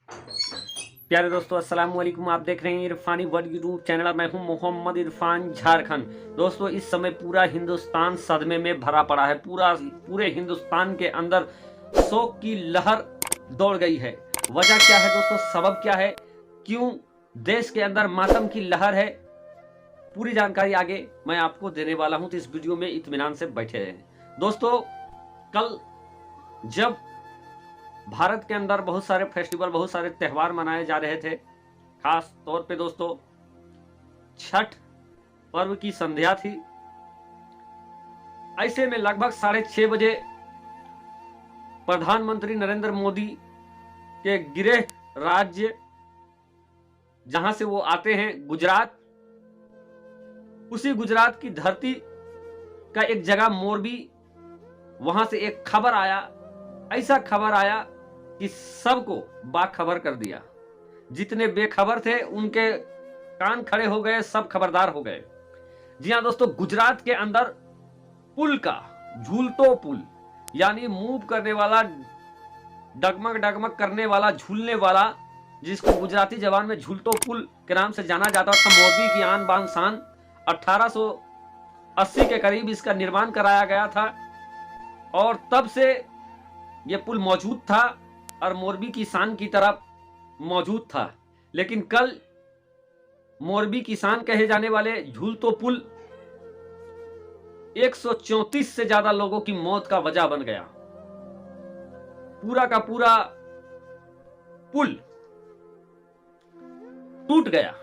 प्यारे दोस्तों, अस्सलाम वालेकुम। आप देख रहे हैं इरफानी वर्ल्ड यूट्यूब चैनल। मैं हूं मोहम्मद इरफान झारखंड। दोस्तों, इस समय पूरा हिंदुस्तान सदमे में भरा पड़ा है। पूरे हिंदुस्तान के अंदर शोक की लहर दौड़ गई है। वजह क्या है दोस्तों? सबब क्या है? क्यों देश के अंदर मातम की लहर है? पूरी जानकारी आगे मैं आपको देने वाला हूं, तो इस वीडियो में इत्मीनान से बैठे रहें। दोस्तों, कल जब भारत के अंदर बहुत सारे फेस्टिवल, बहुत सारे त्यौहार मनाए जा रहे थे, खास तौर पे दोस्तों छठ पर्व की संध्या थी। ऐसे में लगभग 6:30 बजे प्रधानमंत्री नरेंद्र मोदी के गृह राज्य जहां से वो आते हैं, गुजरात, उसी गुजरात की धरती का एक जगह मोरबी, वहां से एक खबर आया। ऐसा खबर आया कि सबको बाखबर कर दिया। जितने बेखबर थे उनके कान खड़े हो गए, सब खबरदार हो गए। जी हां दोस्तों, गुजरात के अंदर पुल का, झूलतो पुल, यानी मूव करने वाला, डगमग डगमग करने वाला, झूलने वाला, जिसको गुजराती जबान में झूलतो पुल के नाम से जाना जाता था, मोरबी की आन बान शान। 1880 के करीब इसका निर्माण कराया गया था और तब से यह पुल मौजूद था और मोरबी की शान की तरफ मौजूद था। लेकिन कल मोरबी की शान कहे जाने वाले झूलतो पुल 134 से ज्यादा लोगों की मौत का वजह बन गया। पूरा का पूरा पुल टूट गया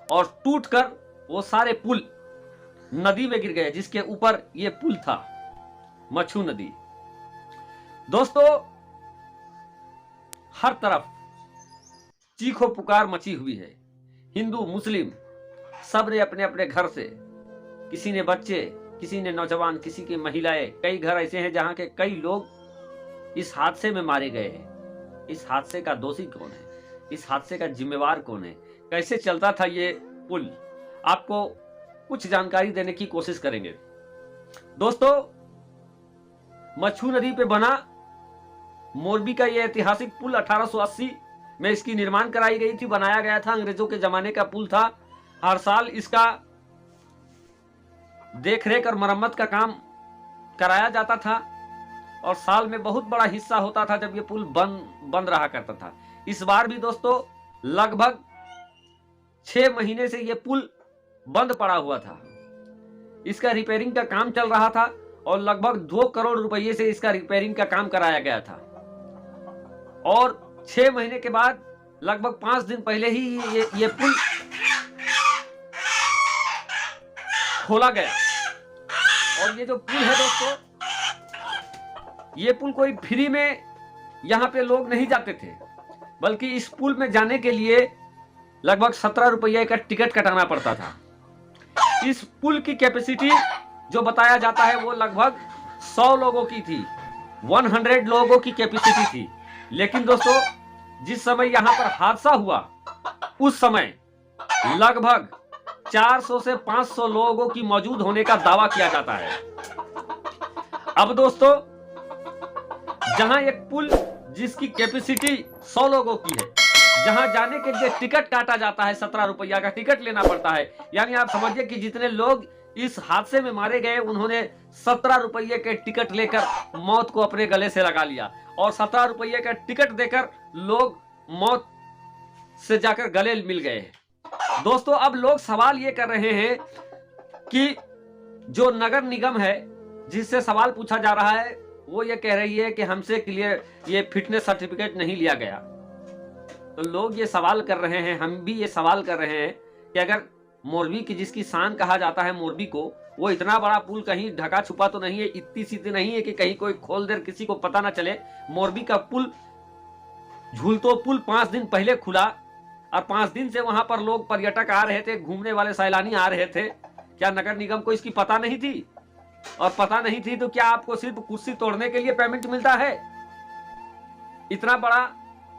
और टूटकर वो सारे पुल नदी में गिर गए, जिसके ऊपर यह पुल था, मच्छू नदी। दोस्तों, हर तरफ चीखो पुकार मची हुई है। हिंदू मुस्लिम सब ने अपने अपने घर से, किसी ने बच्चे, किसी ने नौजवान, किसी की महिलाएं, कई घर ऐसे हैं जहां के कई लोग इस हादसे में मारे गए हैं। इस हादसे का दोषी कौन है? इस हादसे का जिम्मेवार कौन है? कैसे चलता था ये पुल? आपको कुछ जानकारी देने की कोशिश करेंगे। दोस्तों, मच्छू नदी पे बना मोरबी का यह ऐतिहासिक पुल 1880 में इसकी निर्माण कराई गई थी, बनाया गया था। अंग्रेजों के जमाने का पुल था। हर साल इसका देखरेख और मरम्मत का काम कराया जाता था और साल में बहुत बड़ा हिस्सा होता था जब यह पुल बंद रहा करता था। इस बार भी दोस्तों लगभग 6 महीने से यह पुल बंद पड़ा हुआ था। इसका रिपेयरिंग का काम चल रहा था और लगभग 2 करोड़ रुपए से इसका रिपेयरिंग का काम कराया गया था। और 6 महीने के बाद लगभग 5 दिन पहले ही ये पुल खोला गया। और ये जो पुल है दोस्तों, ये पुल कोई फ्री में यहां पे लोग नहीं जाते थे, बल्कि इस पुल में जाने के लिए लगभग 17 रुपये का टिकट कटाना पड़ता था। इस पुल की कैपेसिटी जो बताया जाता है वो लगभग 100 लोगों की थी, 100 लोगों की कैपेसिटी थी। लेकिन दोस्तों, जिस समय यहां पर हादसा हुआ उस समय लगभग 400 से 500 लोगों की मौजूद होने का दावा किया जाता है। अब दोस्तों, जहां एक पुल जिसकी कैपेसिटी 100 लोगों की है, जहां जाने के लिए टिकट काटा जाता है, 17 रुपया का टिकट लेना पड़ता है। यानी आप समझिए कि जितने लोग इस हादसे में मारे गए, उन्होंने 17 रुपये के टिकट लेकर मौत को अपने गले से लगा लिया और 17 रुपये का टिकट देकर लोग मौत से जाकर गले मिल गए। दोस्तों, अब लोग सवाल ये कर रहे हैं कि जो नगर निगम है, जिससे सवाल पूछा जा रहा है, वो ये कह रही है कि हमसे क्लियर ये फिटनेस सर्टिफिकेट नहीं लिया गया। तो लोग ये सवाल कर रहे हैं, हम भी ये सवाल कर रहे हैं कि अगर मोरबी की, जिसकी शान कहा जाता है मोरबी को, वो इतना बड़ा पुल कहीं ढका छुपा तो नहीं है, इतनी सीधी नहीं है कि कहीं कोई खोल दे, किसी को पता ना चले। मोरबी का पुल, झूलतो पुल 5 दिन पहले खुला और 5 दिन से वहां पर लोग, पर्यटक आ रहे थे, घूमने वाले सैलानी आ रहे थे। क्या नगर निगम को इसकी पता नहीं थी? और पता नहीं थी तो क्या आपको सिर्फ कुर्सी तोड़ने के लिए पेमेंट मिलता है? इतना बड़ा,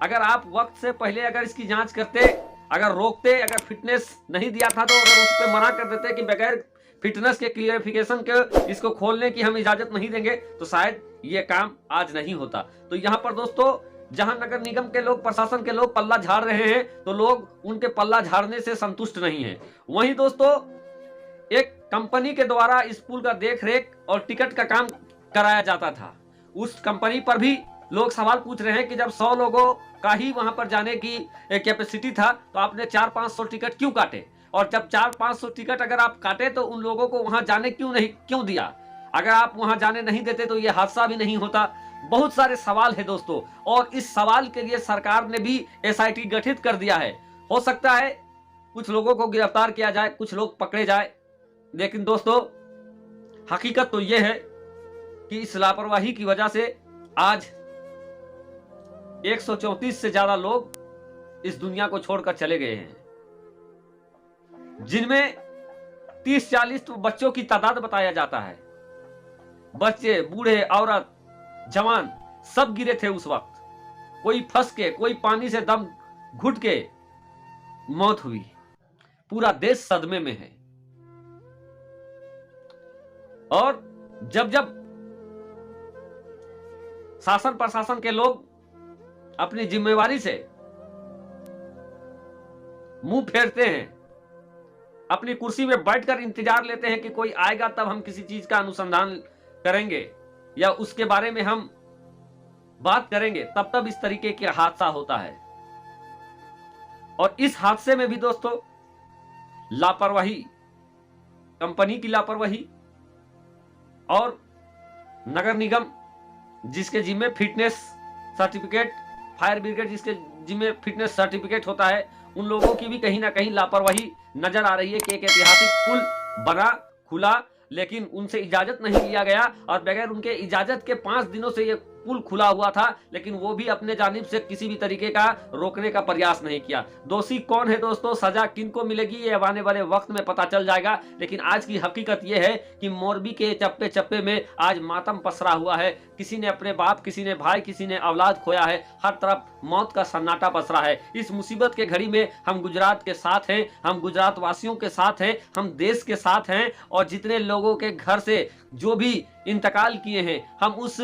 अगर आप वक्त से पहले अगर इसकी जांच करते, अगर रोकते, अगर फिटनेस नहीं दिया था तो अगर उस पर मना कर देते कि बगैर फिटनेस के क्लियरिफिकेशन के इसको खोलने की हम इजाजत नहीं देंगे, तो शायद ये काम आज नहीं होता। तो यहां पर दोस्तों जहां नगर निगम के लोग, प्रशासन के लोग पल्ला झाड़ रहे हैं, तो लोग उनके पल्ला झाड़ने से संतुष्ट नहीं हैं। वहीं दोस्तों, एक कंपनी के द्वारा इस पुल का देखरेख और टिकट का काम कराया जाता था। उस कंपनी पर भी लोग सवाल पूछ रहे हैं कि जब 100 लोगों का ही वहां पर जाने की कैपेसिटी था, तो आपने 400-500 टिकट क्यों काटे? और जब 400-500 टिकट अगर आप काटे, तो उन लोगों को वहां जाने क्यों दिया? अगर आप वहां जाने नहीं देते तो यह हादसा भी नहीं होता। बहुत सारे सवाल है दोस्तों, और इस सवाल के लिए सरकार ने भी एसआईटी गठित कर दिया है। हो सकता है कुछ लोगों को गिरफ्तार किया जाए, कुछ लोग पकड़े जाए, लेकिन दोस्तों हकीकत तो यह है कि इस लापरवाही की वजह से आज 134 से ज्यादा लोग इस दुनिया को छोड़कर चले गए हैं, जिनमें 30-40 तो बच्चों की तादाद बताया जाता है। बच्चे, बूढ़े, औरत, जवान सब गिरे थे उस वक्त। कोई फंस के, कोई पानी से दम घुट के मौत हुई। पूरा देश सदमे में है। और जब जब शासन प्रशासन के लोग अपनी जिम्मेवारी से मुंह फेरते हैं, अपनी कुर्सी में बैठकर इंतजार लेते हैं कि कोई आएगा तब हम किसी चीज का अनुसंधान करेंगे या उसके बारे में हम बात करेंगे, तब इस तरीके का हादसा होता है। और इस हादसे में भी दोस्तों लापरवाही, कंपनी की लापरवाही और नगर निगम जिसके जिम्मे फिटनेस सर्टिफिकेट, फायर ब्रिगेड जिसके जिम्मे फिटनेस सर्टिफिकेट होता है, उन लोगों की भी कहीं ना कहीं लापरवाही नजर आ रही है कि एक ऐतिहासिक पुल बना, खुला, लेकिन उनसे इजाजत नहीं लिया गया और बगैर उनके इजाजत के 5 दिनों से ये पुल खुला हुआ था, लेकिन वो भी अपने जानिब से किसी भी तरीके का रोकने का प्रयास नहीं किया। दोषी कौन है दोस्तों, सजा किनको मिलेगी, ये आने वाले वक्त में पता चल जाएगा। लेकिन आज की हकीकत ये है कि मोरबी के चप्पे चप्पे में आज मातम पसरा हुआ है। किसी ने अपने बाप, किसी ने भाई, किसी ने औलाद खोया है। हर तरफ मौत का सन्नाटा पसरा है। इस मुसीबत के घड़ी में हम गुजरात के साथ हैं, हम गुजरात वासियों के साथ हैं, हम देश के साथ हैं, और जितने लोगों के घर से जो भी इंतकाल किए हैं, हम उस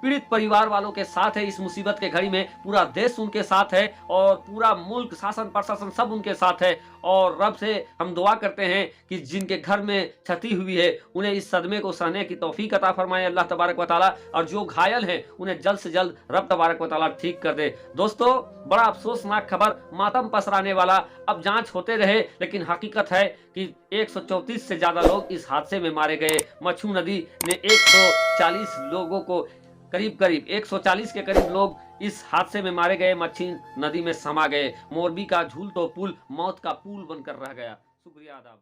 पीड़ित परिवार वालों के साथ है। इस मुसीबत के घड़ी में पूरा देश उनके साथ है और पूरा मुल्क, शासन प्रशासन सब उनके साथ है। और रब से हम दुआ करते हैं कि जिनके घर में क्षति हुई है उन्हें इस सदमे को सहने की तौफीक अता फरमाए अल्लाह तबारक व तआला, और जो घायल हैं उन्हें जल्द से जल्द रब तबारक व तआला ठीक कर दे। दोस्तों, बड़ा अफसोसनाक खबर, मातम पसराने वाला। अब जांच होते रहे, लेकिन हकीकत है कि 134 से ज्यादा लोग इस हादसे में मारे गए। मच्छू नदी ने 140 लोगों को, करीब 140 के करीब लोग इस हादसे में मारे गए, मच्छी नदी में समा गए। मोरबी का झूल तो पुल मौत का पुल बनकर रह गया। शुक्रिया, आदाब।